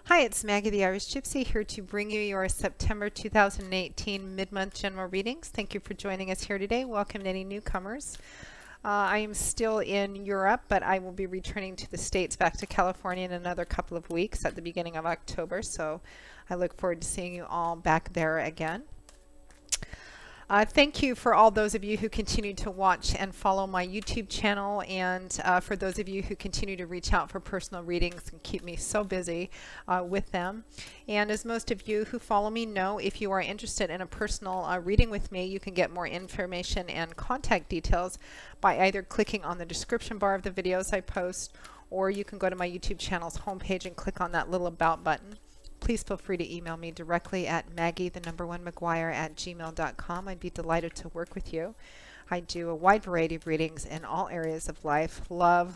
Hi, it's Maggie the Irish Gypsy here to bring you your September 2018 mid-month general readings. Thank you for joining us here today. Welcome to any newcomers. I am still in Europe, but I will be returning to the States back to California in another couple of weeks at the beginning of October, so I look forward to seeing you all back there again. Thank you for all those of you who continue to watch and follow my YouTube channel, and for those of you who continue to reach out for personal readings and keep me so busy with them. And as most of you who follow me know, if you are interested in a personal reading with me, you can get more information and contact details by either clicking on the description bar of the videos I post, or you can go to my YouTube channel's homepage and click on that little About button. Please feel free to email me directly at maggie1mcguire@gmail.com. I'd be delighted to work with you. I do a wide variety of readings in all areas of life, love,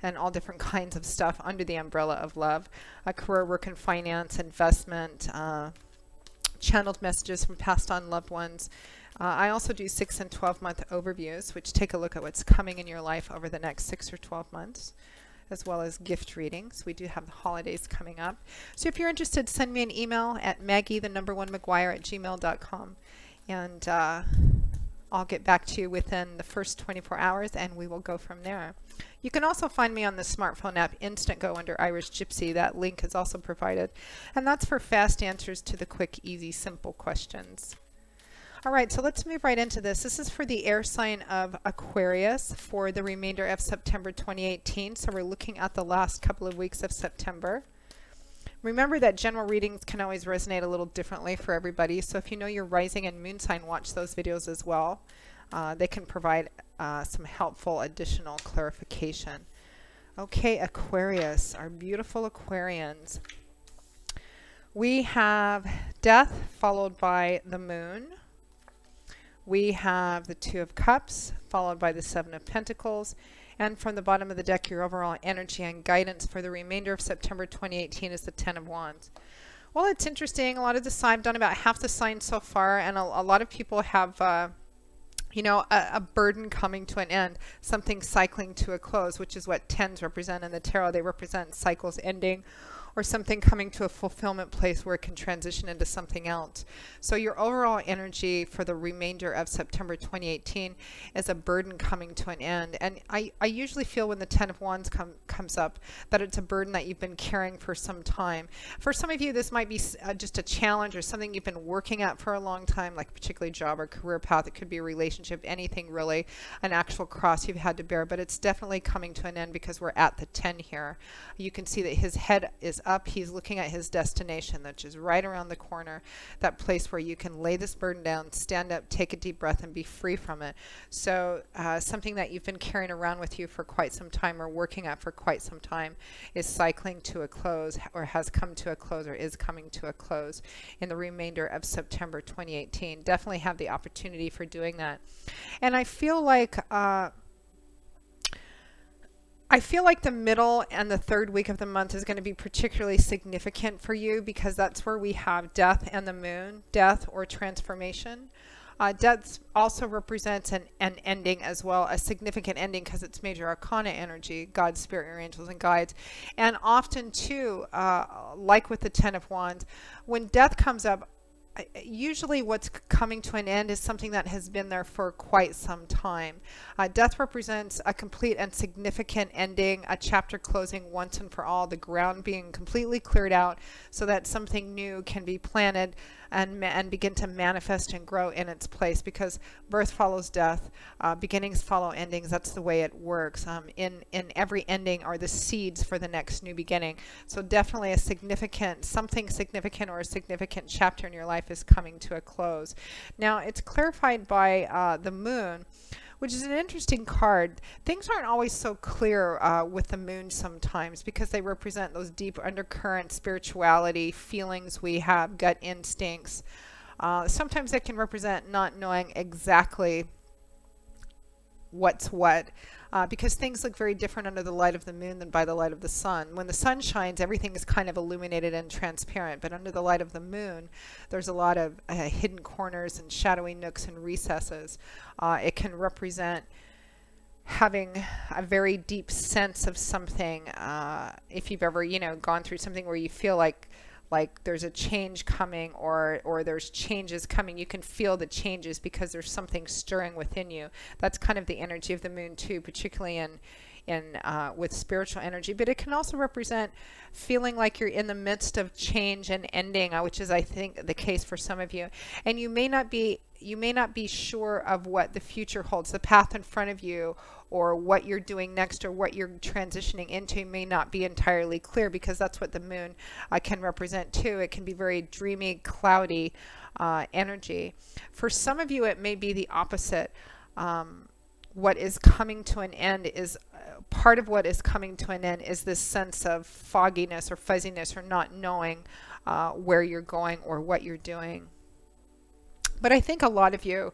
and all different kinds of stuff under the umbrella of love. Career, work, and finance, investment, channeled messages from passed on loved ones. I also do 6 and 12-month overviews, which take a look at what's coming in your life over the next 6 or 12 months. As well as gift readings. We do have the holidays coming up. So if you're interested, send me an email at maggie1mcguire@gmail.com, and I'll get back to you within the first 24 hours, and we will go from there. You can also find me on the smartphone app Instantgo under Irish Gypsy. That link is also provided, and that's for fast answers to the quick, easy, simple questions. All right, so let's move right into this. This is for the air sign of Aquarius for the remainder of September 2018. So we're looking at the last couple of weeks of September. Remember that general readings can always resonate a little differently for everybody. So if you know your rising and moon sign, watch those videos as well. They can provide some helpful additional clarification. Okay, Aquarius, our beautiful Aquarians. We have death followed by the moon. We have the Two of Cups, followed by the Seven of Pentacles. And from the bottom of the deck, your overall energy and guidance for the remainder of September 2018 is the Ten of Wands. Well, it's interesting. A lot of the signs, I've done about half the signs so far, and a lot of people have, you know, a burden coming to an end, something cycling to a close, which is what tens represent in the tarot. They represent cycles ending, or something coming to a fulfillment place where it can transition into something else. So your overall energy for the remainder of September 2018 is a burden coming to an end. And I usually feel when the Ten of Wands comes up that it's a burden that you've been carrying for some time. For some of you, this might be just a challenge or something you've been working at for a long time, like particularly job or career path. It could be a relationship, anything really, an actual cross you've had to bear. But it's definitely coming to an end because we're at the 10 here. You can see that his head is up. He's looking at his destination, which is right around the corner, that place where you can lay this burden down, stand up, take a deep breath, and be free from it. So something that you've been carrying around with you for quite some time or working at for quite some time is cycling to a close, or has come to a close, or is coming to a close in the remainder of September 2018. Definitely have the opportunity for doing that. And I feel like the middle and the third week of the month is going to be particularly significant for you because that's where we have death and the moon, death or transformation. Death also represents an ending as well, a significant ending because it's major arcana energy, God's spirit, your angels and guides. And often too, like with the Ten of Wands, when death comes up, usually what's coming to an end is something that has been there for quite some time. Death represents a complete and significant ending, a chapter closing once and for all, the ground being completely cleared out so that something new can be planted and begin to manifest and grow in its place, because birth follows death, beginnings follow endings. That's the way it works. In every ending are the seeds for the next new beginning. So definitely a significant, something significant or a significant chapter in your life is coming to a close. Now it's clarified by the moon, which is an interesting card. Things aren't always so clear with the moon sometimes because they represent those deep undercurrent spirituality, feelings we have, gut instincts. Sometimes it can represent not knowing exactly what's what, because things look very different under the light of the moon than by the light of the sun. When the sun shines, everything is kind of illuminated and transparent, but under the light of the moon, there's a lot of hidden corners and shadowy nooks and recesses. It can represent having a very deep sense of something. If you've ever, gone through something where you feel like there's a change coming, or there's changes coming, you can feel the changes because there's something stirring within you. That's kind of the energy of the moon too, particularly in with spiritual energy. But it can also represent feeling like you're in the midst of change and ending, which is, I think, the case for some of you. And you may not be sure of what the future holds. The path in front of you, or what you're doing next, or what you're transitioning into, may not be entirely clear, because that's what the moon can represent too. It can be very dreamy, cloudy energy. For some of you, it may be the opposite. What is coming to an end is part of what is coming to an end is this sense of fogginess or fuzziness, or not knowing where you're going or what you're doing. But I think a lot of you,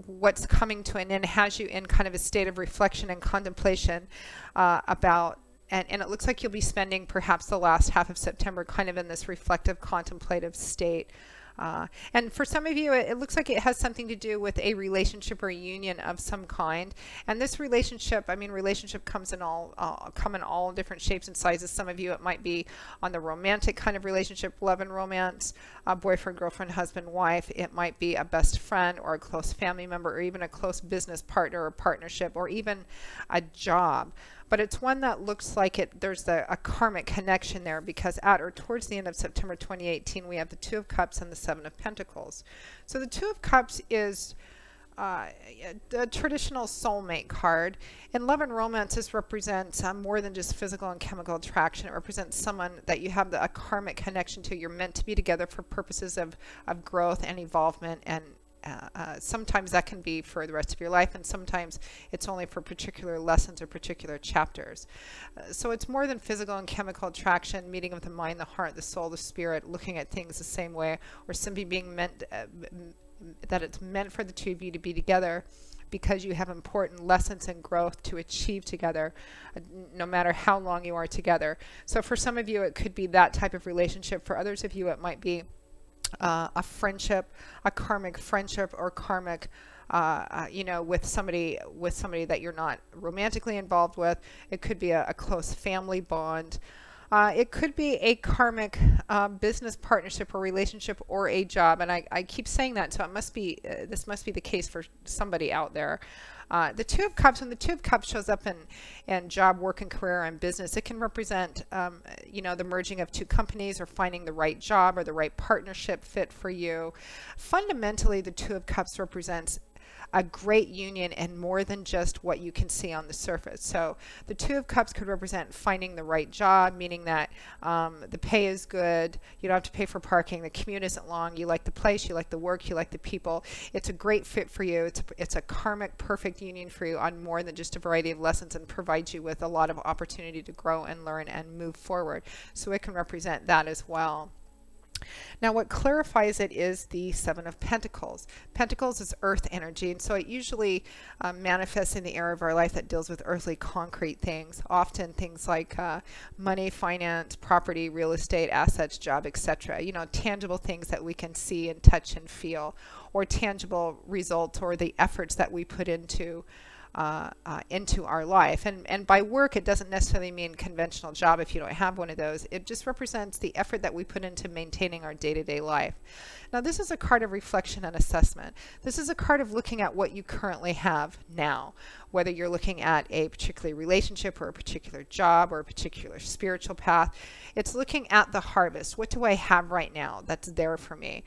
what's coming to an end has you in kind of a state of reflection and contemplation about, and it looks like you'll be spending perhaps the last half of September kind of in this reflective, contemplative state. And for some of you, it looks like it has something to do with a relationship or a union of some kind. And this relationship, relationship comes in all different shapes and sizes. Some of you, it might be on the romantic kind of relationship, love and romance, boyfriend, girlfriend, husband, wife. It might be a best friend, or a close family member, or even a close business partner or partnership, or even a job. But it's one that looks like there's a karmic connection there, because at or towards the end of September 2018, we have the Two of Cups and the Seven of Pentacles. So the Two of Cups is the traditional soulmate card. In love and romance, this represents more than just physical and chemical attraction. It represents someone that you have a karmic connection to. You're meant to be together for purposes of growth and evolvement, and sometimes that can be for the rest of your life, and sometimes it's only for particular lessons or particular chapters. So it's more than physical and chemical attraction, meeting of the mind, the heart, the soul, the spirit, looking at things the same way, or simply being meant that it's meant for the two of you to be together because you have important lessons and growth to achieve together, no matter how long you are together. So for some of you, it could be that type of relationship. For others of you, it might be a friendship, a karmic friendship, or karmic, with somebody that you're not romantically involved with. It could be a close family bond. It could be a karmic business partnership or relationship, or a job. And I keep saying that, so it must be this must be the case for somebody out there. The Two of Cups, when the Two of Cups shows up in job, work, and career and business, it can represent, the merging of two companies, or finding the right job or the right partnership fit for you. Fundamentally, the Two of Cups represents a great union, and more than just what you can see on the surface. So the Two of Cups could represent finding the right job, meaning that the pay is good, you don't have to pay for parking, the commute isn't long, you like the place, you like the work, you like the people. It's a great fit for you. It's a karmic perfect union for you on more than just a variety of lessons, and provides you with a lot of opportunity to grow and learn and move forward. So it can represent that as well. Now, what clarifies it is the Seven of Pentacles. Pentacles is earth energy, and so it usually manifests in the area of our life that deals with earthly concrete things, often things like money, finance, property, real estate, assets, job, etc. Tangible things that we can see and touch and feel, or tangible results, or the efforts that we put into our life. And by work, it doesn't necessarily mean conventional job if you don't have one of those. It just represents the effort that we put into maintaining our day-to-day life. Now, this is a card of reflection and assessment. This is a card of looking at what you currently have now, whether you're looking at a particular relationship, or a particular job, or a particular spiritual path. It's looking at the harvest. What do I have right now that's there for me?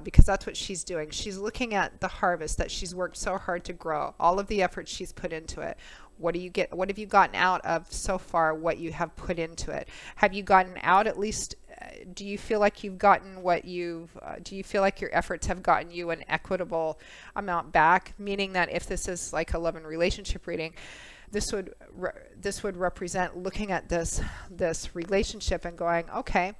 Because that's what she's doing. She's looking at the harvest that she's worked so hard to grow, all of the effort she's put into it. What have you gotten out of so far what you have put into it? Have you gotten out at least? Do you feel like you've gotten what do you feel like your efforts have gotten you an equitable amount back? Meaning that if this is like a love and relationship reading, this would represent looking at this relationship and going, okay,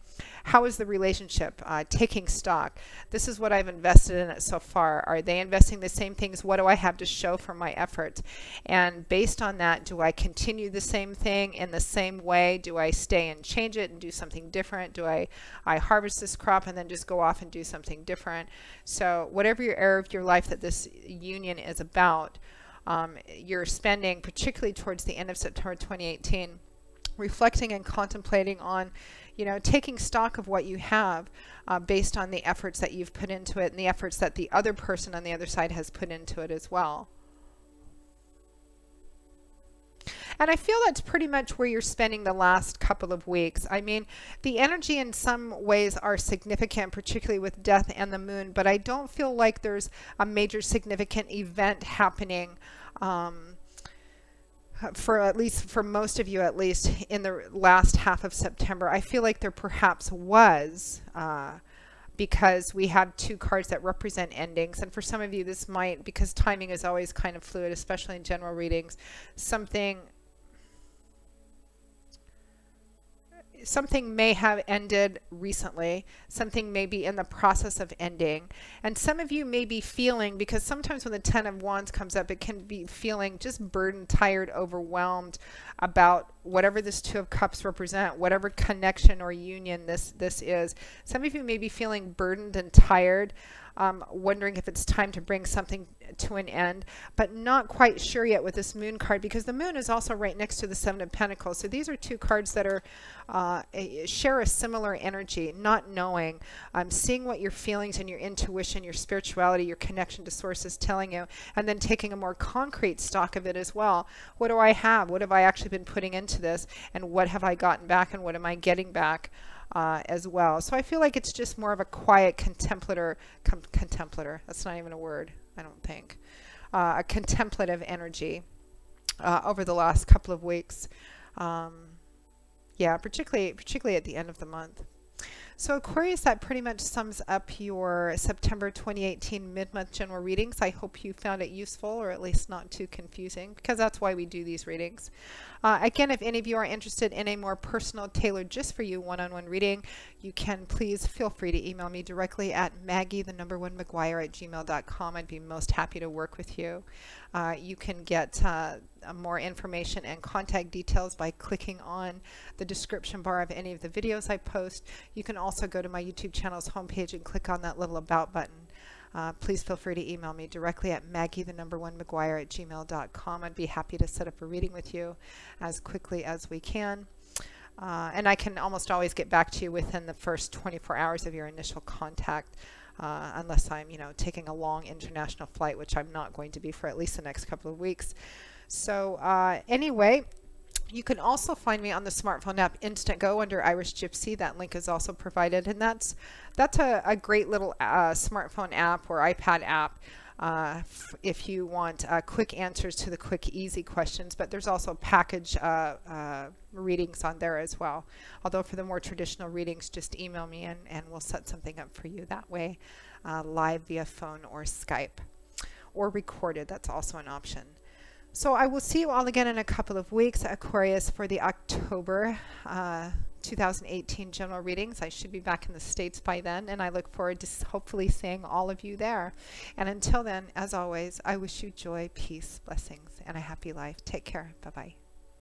how is the relationship? Taking stock. This is what I've invested in it so far. Are they investing the same things? What do I have to show for my efforts? And based on that, do I continue the same thing in the same way? Do I stay and change it and do something different? Do I harvest this crop and then just go off and do something different? So whatever your area of your life that this union is about, you're spending, particularly towards the end of September 2018, reflecting and contemplating on, you know, taking stock of what you have based on the efforts that you've put into it and the efforts that the other person on the other side has put into it as well. And I feel that's pretty much where you're spending the last couple of weeks. I mean, the energy in some ways are significant, particularly with death and the moon, but I don't feel like there's a major significant event happening for at least, for most of you at least, in the last half of September. I feel like there perhaps was, because we have two cards that represent endings. And for some of you, this might, because timing is always kind of fluid, especially in general readings, something may have ended recently. Something may be in the process of ending. And some of you may be feeling, because sometimes when the Ten of Wands comes up, it can be feeling just burdened, tired, overwhelmed about whatever this Two of Cups represent, whatever connection or union this is. Some of you may be feeling burdened and tired, wondering if it's time to bring something to an end, but not quite sure yet with this Moon card, because the Moon is also right next to the Seven of Pentacles. So these are two cards that are share a similar energy, not knowing, seeing what your feelings and your intuition, your spirituality, your connection to source is telling you, and then taking a more concrete stock of it as well. What do I have? What have I actually been putting into this? And what have I gotten back? And what am I getting back? As well. So I feel like it's just more of a quiet contemplator, that's not even a word, I don't think, a contemplative energy over the last couple of weeks. Yeah, particularly at the end of the month. So Aquarius, that pretty much sums up your September 2018 mid-month general readings. I hope you found it useful, or at least not too confusing, because that's why we do these readings. Again, if any of you are interested in a more personal, tailored just for you one-on-one reading, you can please feel free to email me directly at Maggie1McGuire@gmail.com. I'd be most happy to work with you. You can get more information and contact details by clicking on the description bar of any of the videos I post. You can also go to my YouTube channel's homepage and click on that little About button. Please feel free to email me directly at Maggie1McGuire@gmail.com. I'd be happy to set up a reading with you as quickly as we can. And I can almost always get back to you within the first 24 hours of your initial contact, unless I'm, you know, taking a long international flight, which I'm not going to be for at least the next couple of weeks. So anyway, you can also find me on the smartphone app Instantgo under Irish Gypsy. That link is also provided, and that's a great little smartphone app or iPad app if you want quick answers to the quick, easy questions. But there's also package readings on there as well. Although for the more traditional readings, just email me and we'll set something up for you that way, live via phone or Skype, or recorded. That's also an option. So I will see you all again in a couple of weeks, Aquarius, for the October 2018 general readings. I should be back in the States by then, and I look forward to hopefully seeing all of you there. And until then, as always, I wish you joy, peace, blessings, and a happy life. Take care. Bye-bye.